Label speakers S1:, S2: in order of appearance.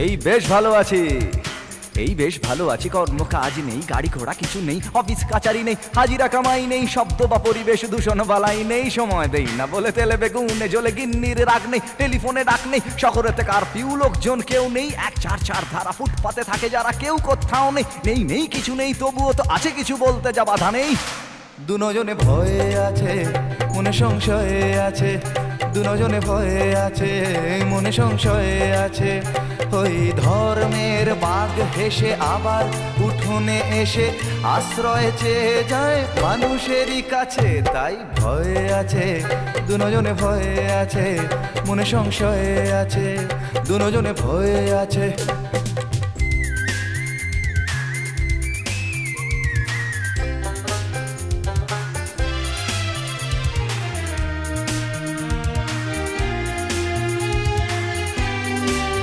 S1: এই বেশ ভালো আছি, এই বেশ ভালো আছি। কর্ম কাজ নেই, গাড়ি ঘোড়া কিছু নেই, অফিস কাচারি নেই, হাজিরা কামাই নেই, শব্দ বা পরিবেশ দূষণ বালাই নেই। সময় দেই না বলে তেলে বেগুনে জ্বলে গিন্নির রাগ নেই, টেলিফোনে ডাক নেই, শহরেতে কারফিউ লোকজন কেউ নেই। 1-4-4 ধারা ফুটপাতে থাকে যারা, কেউ কোথাও নেই। নেই নেই কিছু নেই, তবুও তো আছে কিছু, বলতে যা বাধা নেই। দুজনে ভয়ে আছে, মনে সংশয়ে আছে, দুজনে ভয়ে আছে, মনে সংশয়ে আছে। ওই ধর্মের বাঘ হেসে আবার উঠোনে এসে আশ্রয় চেয়ে যায় মানুষেরই কাছে। তাই ভয়ে আছে, দুজনে ভয়ে আছে, মনে সংশয়ে আছে, দুজনে ভয়ে আছে।